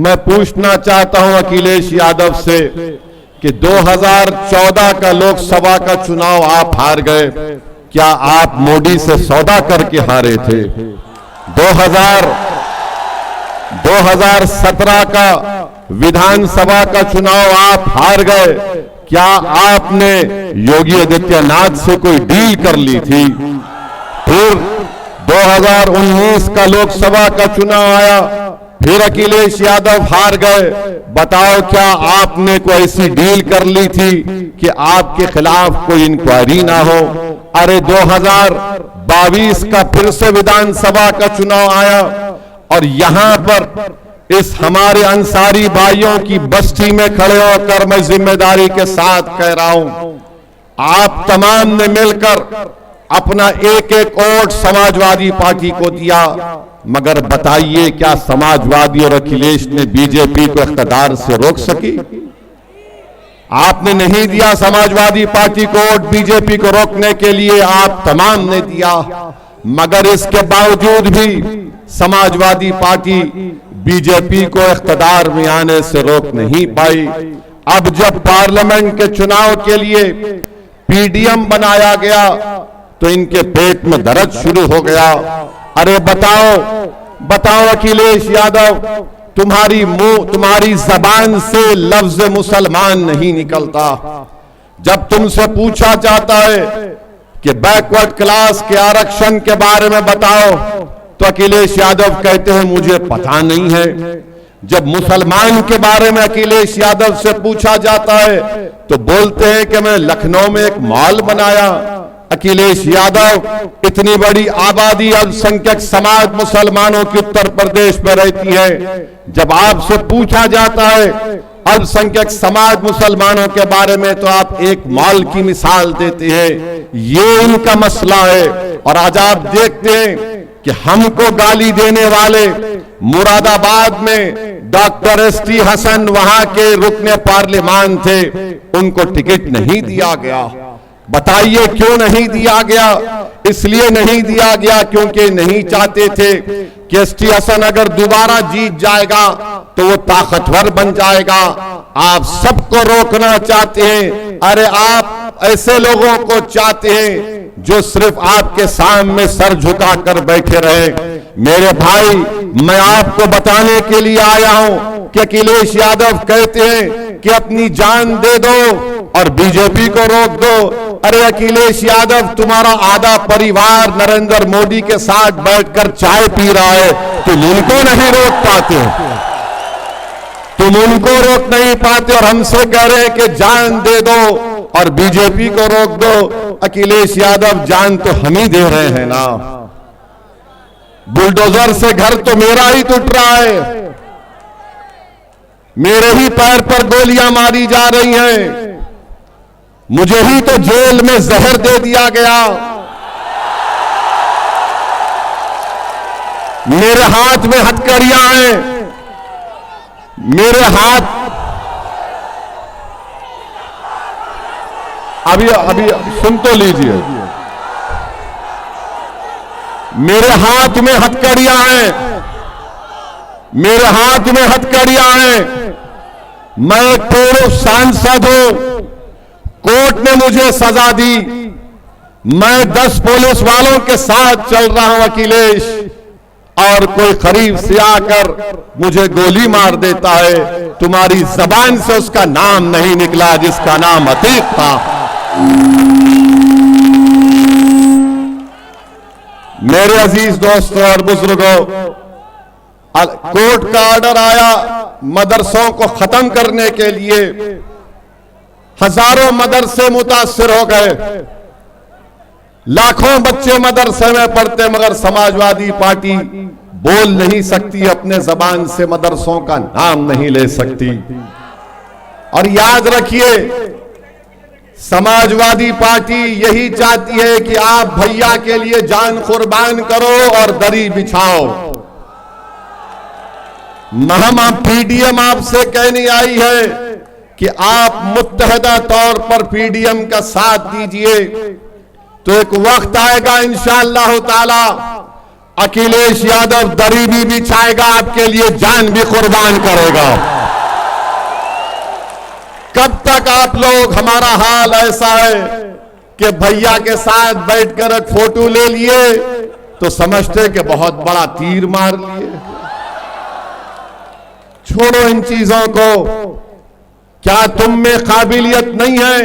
मैं पूछना चाहता हूं अखिलेश यादव से कि 2014 का लोकसभा का चुनाव आप हार गए, क्या आप मोदी से सौदा करके हारे थे? 2017 का विधानसभा का चुनाव आप हार गए, क्या आपने योगी आदित्यनाथ से कोई डील कर ली थी? फिर 2019 का लोकसभा का चुनाव आया, फिर अखिलेश यादव हार गए। बताओ क्या आपने कोई ऐसी डील कर ली थी कि आपके खिलाफ कोई इंक्वायरी ना हो? अरे 2022 का फिर से विधानसभा का चुनाव आया और यहां पर इस हमारे अंसारी भाइयों की बस्ती में खड़े होकर मैं जिम्मेदारी के साथ कह रहा हूं, आप तमाम ने मिलकर अपना एक एक वोट समाजवादी पार्टी को दिया, मगर बताइए क्या समाजवादी और अखिलेश ने बीजेपी को इख्तियार से रोक सकी? आपने नहीं दिया समाजवादी पार्टी को वोट बीजेपी को रोकने के लिए, आप तमाम ने दिया, मगर इसके बावजूद भी समाजवादी पार्टी बीजेपी को इख्तियार में आने से रोक नहीं पाई। अब जब पार्लियामेंट के चुनाव के लिए पीडीएम बनाया गया तो इनके पेट में दर्द शुरू हो गया। अरे बताओ अखिलेश यादव, तुम्हारी जबान से लफ्ज मुसलमान नहीं निकलता। जब तुमसे पूछा जाता है कि बैकवर्ड क्लास के आरक्षण के बारे में बताओ तो अखिलेश यादव कहते हैं मुझे पता नहीं है। जब मुसलमान के बारे में अखिलेश यादव से पूछा जाता है तो बोलते हैं कि मैं लखनऊ में एक मॉल बनाया। अखिलेश यादव, इतनी बड़ी आबादी अल्पसंख्यक समाज मुसलमानों की उत्तर प्रदेश में रहती है, जब आपसे पूछा जाता है अल्पसंख्यक समाज मुसलमानों के बारे में तो आप एक मॉल की मिसाल देते हैं। ये इनका मसला है। और आज आप देखते हैं कि हमको गाली देने वाले मुरादाबाद में डॉक्टर एसटी हसन वहां के रुकने पार्लियामान थे, उनको टिकट नहीं दिया गया। बताइए क्यों नहीं दिया गया? इसलिए नहीं दिया गया क्योंकि नहीं चाहते थे कि एसटी हसन अगर दोबारा जीत जाएगा तो वो ताकतवर बन जाएगा। आप सबको रोकना चाहते हैं। अरे आप ऐसे लोगों को चाहते हैं जो सिर्फ आपके सामने सर झुकाकर बैठे रहे। मेरे भाई, मैं आपको बताने के लिए आया हूं कि अखिलेश यादव कहते हैं कि अपनी जान दे दो और बीजेपी को रोक दो। अरे अखिलेश यादव, तुम्हारा आधा परिवार नरेंद्र मोदी के साथ बैठकर चाय पी रहा है, तुम उनको नहीं रोक पाते, तुम उनको रोक नहीं पाते और हमसे कह रहे हैं कि जान दे दो और बीजेपी को रोक दो। अखिलेश यादव, जान तो हम ही दे रहे हैं ना। बुलडोजर से घर तो मेरा ही टूट रहा है, मेरे ही पैर पर गोलियां मारी जा रही हैं, मुझे ही तो जेल में जहर दे दिया गया, मेरे हाथ में हथकड़ियां हैं, मेरे हाथ अभी सुन तो लीजिए, मेरे हाथ में हथकड़ियां हैं, मेरे हाथ में हथकड़ियां हैं। मैं एक पूर्व सांसद हूं, कोर्ट ने मुझे सजा दी, मैं 10 पुलिस वालों के साथ चल रहा हूं अखिलेश, और कोई करीब से आकर मुझे गोली मार देता है। तुम्हारी जबान से उसका नाम नहीं निकला जिसका नाम अतीक था। मेरे अजीज दोस्तों और बुजुर्गों, कोर्ट का ऑर्डर आया मदरसों को खत्म करने के लिए। हजारों मदरसे मुतासिर हो गए, लाखों बच्चे मदरसे में पढ़ते, मगर समाजवादी पार्टी बोल नहीं सकती, अपने जबान से मदरसों का नाम नहीं ले सकती। और याद रखिए, समाजवादी पार्टी यही चाहती है कि आप भैया के लिए जान कुर्बान करो और दरी बिछाओ। महम पीडीएम आपसे कहने आई है कि आप मुत्तहदा तौर पर पीडीएम का साथ दीजिए, तो एक वक्त आएगा इंशाअल्लाह ताला अखिलेश यादव दरी भी बिछाएगा, आपके लिए जान भी कुर्बान करेगा। कब तक आप लोग, हमारा हाल ऐसा है कि भैया के साथ बैठकर एक फोटो ले लिए तो समझते कि बहुत बड़ा तीर मार लिए। छोड़ो इन चीजों को। क्या तुम में काबिलियत नहीं है?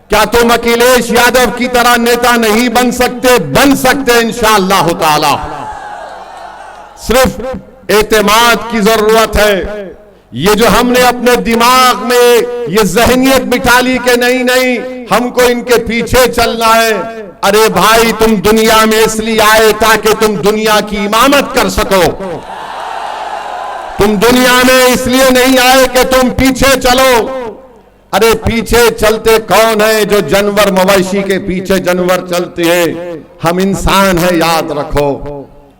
क्या तुम अखिलेश यादव की तरह नेता नहीं बन सकते? बन सकते इंशाअल्लाह ताला। सिर्फ एतमाद की जरूरत है। ये जो हमने अपने दिमाग में ये जहनियत बिठा ली कि नहीं नहीं हमको इनके पीछे चलना है। अरे भाई, तुम दुनिया में इसलिए आए ताकि तुम दुनिया की इमामत कर सको। तुम दुनिया में इसलिए नहीं आए कि तुम पीछे चलो। अरे पीछे चलते कौन है? जो जानवर मवेशी के पीछे जानवर चलते हैं। हम इंसान है, याद रखो।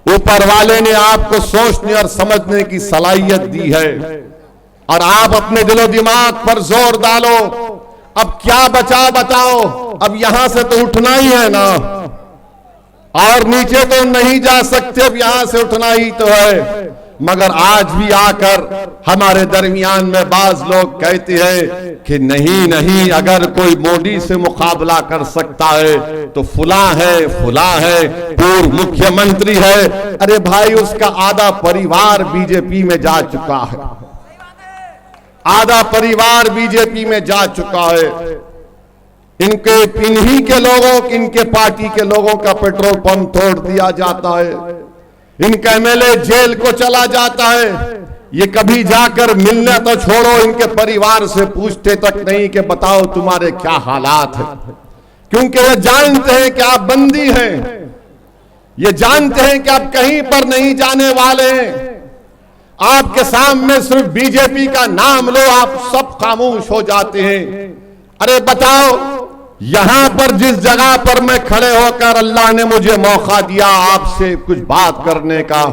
ऊपर वाले ने आपको सोचने और समझने की सलाहियत दी है और आप अपने दिलो दिमाग पर जोर डालो। अब क्या बचा बताओ? अब यहां से तो उठना ही है ना, और नीचे तो नहीं जा सकते। अब यहां से उठना ही तो है। मगर आज भी आकर हमारे दरमियान में बाज लोग कहते हैं कि नहीं नहीं, अगर कोई मोदी से मुकाबला कर सकता है तो फुला है, पूर्व मुख्यमंत्री है। अरे भाई, उसका आधा परिवार बीजेपी में जा चुका है, आधा परिवार बीजेपी में जा चुका है। इन्हीं के लोगों, इनके पार्टी के लोगों का पेट्रोल पंप तोड़ दिया जाता है। इनका एमएलए जेल को चला जाता है। ये कभी जाकर मिलने तो छोड़ो, इनके परिवार से पूछते तक नहीं कि बताओ तुम्हारे क्या हालात हैं। क्योंकि ये जानते हैं कि आप बंदी हैं, ये जानते हैं कि आप कहीं पर नहीं जाने वाले हैं। आपके सामने सिर्फ बीजेपी का नाम लो, आप सब खामोश हो जाते हैं। अरे बताओ, यहां पर जिस जगह पर मैं खड़े होकर अल्लाह ने मुझे मौका दिया आपसे कुछ बात करने का,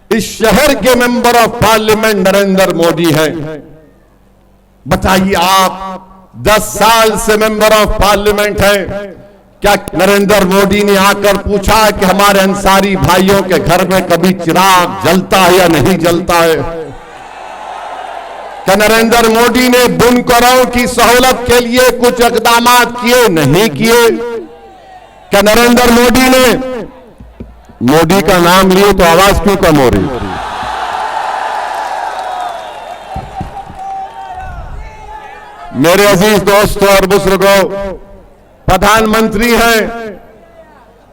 इस शहर के member of parliament Narendra Modi हैं। बताइए, आप 10 साल से मेंबर ऑफ पार्लियामेंट हैं। क्या नरेंद्र मोदी ने आकर पूछा कि हमारे अंसारी भाइयों के घर में कभी चिराग जलता है या नहीं जलता है? क्या नरेंद्र मोदी ने बुनकरों की सहूलत के लिए कुछ इकदाम किए? नहीं किए। क्या नरेंद्र मोदी ने, मोदी का नाम लिए तो आवाज क्यों कम हो रही? मेरे अजीज दोस्तों और बुजुर्गों, प्रधानमंत्री हैं।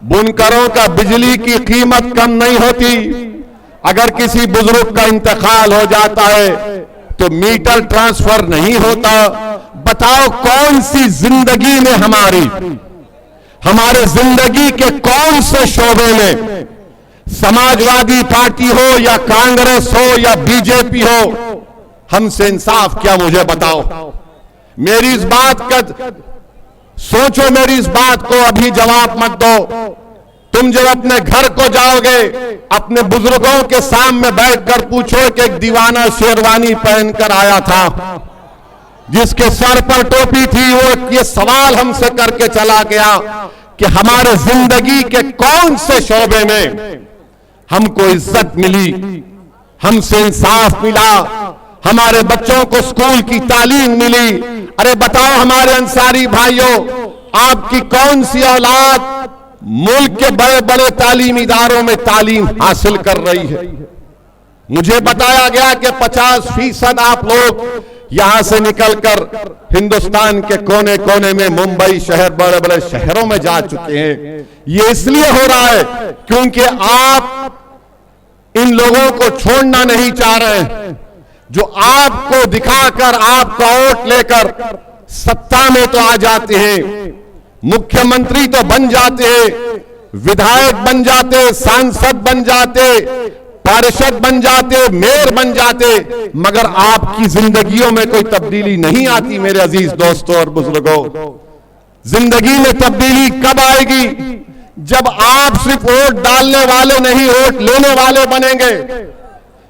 बुनकरों का बिजली की कीमत कम नहीं होती। अगर किसी बुजुर्ग का इंतकाल हो जाता है तो मीटर ट्रांसफर नहीं होता। बताओ, कौन सी जिंदगी में हमारे जिंदगी के कौन से शोबे में, समाजवादी पार्टी हो या कांग्रेस हो या बीजेपी हो, हमसे इंसाफ क्या? मुझे बताओ। मेरी इस बात का सोचो, मेरी इस बात को अभी जवाब मत दो। तुम जब अपने घर को जाओगे, अपने बुजुर्गों के सामने बैठकर पूछो कि एक दीवाना शेरवानी पहनकर आया था, जिसके सर पर टोपी थी, वो ये सवाल हमसे करके चला गया कि हमारे जिंदगी के कौन से शोबे में हमको इज्जत मिली, हमसे इंसाफ मिला, हमारे बच्चों को स्कूल की तालीम मिली। अरे बताओ हमारे अंसारी भाइयों, आपकी कौन सी औलाद मुल्क के बड़े बड़े तालीमी इदारों में तालीम हासिल कर रही है? मुझे बताया गया कि 50% आप लोग यहां से निकलकर हिंदुस्तान के कोने कोने में, मुंबई शहर, बड़े बड़े शहरों में जा चुके हैं। ये इसलिए हो रहा है क्योंकि आप इन लोगों को छोड़ना नहीं चाह रहे हैं, जो आपको दिखाकर, आपका वोट लेकर सत्ता में तो आ जाते हैं, मुख्यमंत्री तो बन जाते हैं, विधायक बन जाते, सांसद बन जाते, पार्षद बन जाते, मेयर बन जाते, मगर आपकी जिंदगियों में कोई तब्दीली नहीं आती। मेरे अजीज दोस्तों और बुजुर्गों, जिंदगी में तब्दीली कब आएगी? जब आप सिर्फ वोट डालने वाले नहीं, वोट लेने वाले बनेंगे।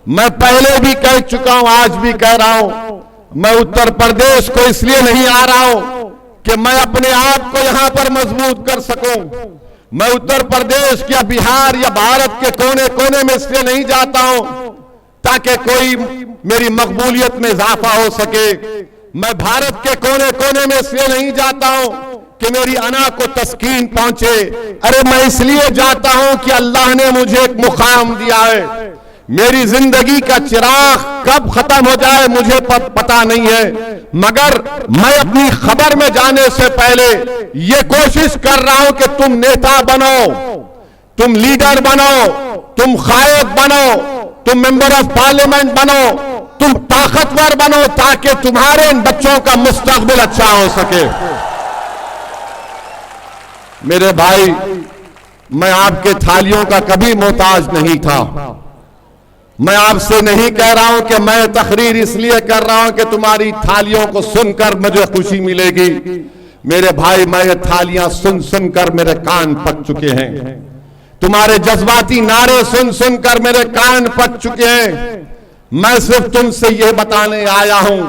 मैं पहले भी कह चुका हूं, आज भी कह रहा हूं, मैं उत्तर प्रदेश को इसलिए नहीं आ रहा हूं कि मैं अपने आप को यहां पर मजबूत कर सकूं। मैं उत्तर प्रदेश या बिहार या भारत के कोने कोने में इसलिए नहीं जाता हूं ताकि कोई मेरी मकबूलियत में इजाफा हो सके। मैं भारत के कोने कोने में इसलिए नहीं जाता हूं कि मेरी अना को तस्कीन पहुंचे। अरे मैं इसलिए जाता हूं कि अल्लाह ने मुझे एक मुकाम दिया है। मेरी जिंदगी का चिराग कब खत्म हो जाए मुझे पता नहीं है, मगर मैं अपनी खबर में जाने से पहले ये कोशिश कर रहा हूं कि तुम नेता बनो, तुम लीडर बनो, तुम कायद बनो, तुम मेंबर ऑफ पार्लियामेंट बनो, तुम ताकतवर बनो, ताकि तुम्हारे इन बच्चों का मुस्तकबिल अच्छा हो सके। मेरे भाई, मैं आपके थालियों का कभी मोहताज नहीं था। मैं आपसे नहीं कह रहा हूं कि मैं तकरीर इसलिए कर रहा हूं कि तुम्हारी थालियों को सुनकर मुझे खुशी मिलेगी। मेरे भाई, मैं ये थालियां सुन सुनकर मेरे कान पक चुके हैं। तुम्हारे जज्बाती नारे सुन सुनकर मेरे कान पक चुके हैं। मैं सिर्फ तुमसे यह बताने आया हूं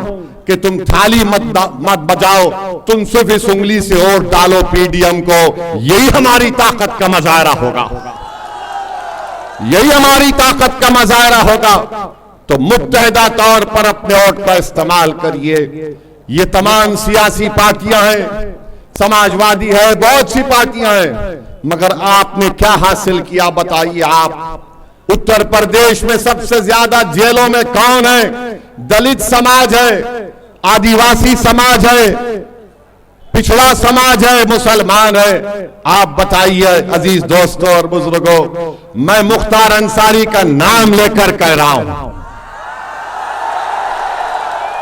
कि तुम थाली मत बजाओ, तुम सिर्फ इस उंगली से और डालो पीडीएम को। यही हमारी ताकत का मुजाहरा होगा, यही हमारी ताकत का मुजाहरा होगा। तो मुत्तहिदा तौर पर अपने वोट का इस्तेमाल करिए। ये तमाम सियासी पार्टियां हैं, समाजवादी है, बहुत सी पार्टियां हैं, मगर आपने क्या हासिल किया बताइए। आप उत्तर प्रदेश में सबसे ज्यादा जेलों में कौन है? दलित समाज है, आदिवासी समाज है, पिछड़ा समाज है, मुसलमान है। आप बताइए अजीज दोस्तों और बुजुर्गों, मैं मुख्तार अंसारी का नाम लेकर कह रहा हूं,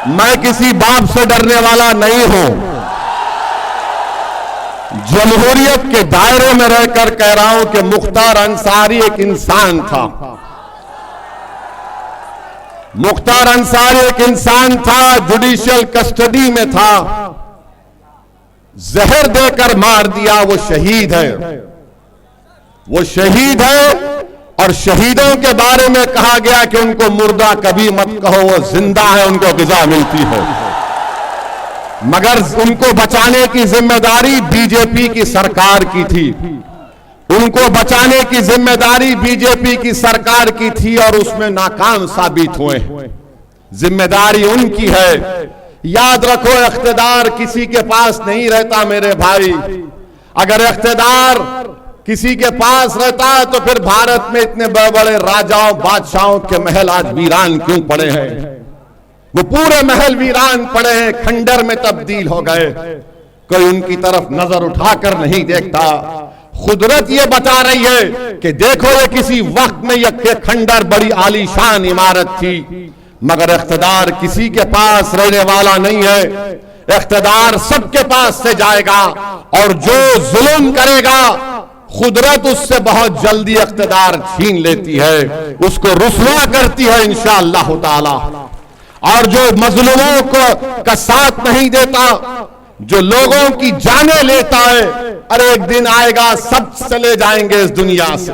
मैं किसी बाप से डरने वाला नहीं हूं। जमहूरियत के दायरे में रहकर कह रहा हूं कि मुख्तार अंसारी एक इंसान था। मुख्तार अंसारी एक इंसान था, जुडिशियल कस्टडी में था, जहर देकर मार दिया। वो शहीद है, वो शहीद है। और शहीदों के बारे में कहा गया कि उनको मुर्दा कभी मत कहो, वो जिंदा है, उनको ग़िज़ा मिलती है। मगर उनको बचाने की जिम्मेदारी बीजेपी की सरकार की थी, उनको बचाने की जिम्मेदारी बीजेपी की सरकार की थी और उसमें नाकाम साबित हुए। जिम्मेदारी उनकी है। याद रखो, इख्तिदार किसी के पास नहीं रहता मेरे भाई। अगर इख्तिदार किसी के पास रहता है तो फिर भारत में इतने बड़े बड़े राजाओं बादशाहों के महल आज वीरान क्यों पड़े हैं? वो पूरे महल वीरान पड़े हैं, खंडर में तब्दील हो गए। कोई उनकी तरफ नजर उठाकर नहीं देखता। कुदरत ये बता रही है कि देखो, ये किसी वक्त में ये खंडर बड़ी आलीशान इमारत थी, मगर इख्तिदार किसी के पास रहने वाला नहीं है। इख्तिदार सबके पास से जाएगा और जो जुल्म करेगा कुदरत उससे बहुत जल्दी इख्तिदार छीन लेती है, उसको रुसवा करती है इंशाअल्लाह ताला। और जो मजलूमों को का साथ नहीं देता, जो लोगों की जानें लेता है, अरे एक दिन आएगा सब चले जाएंगे इस दुनिया से।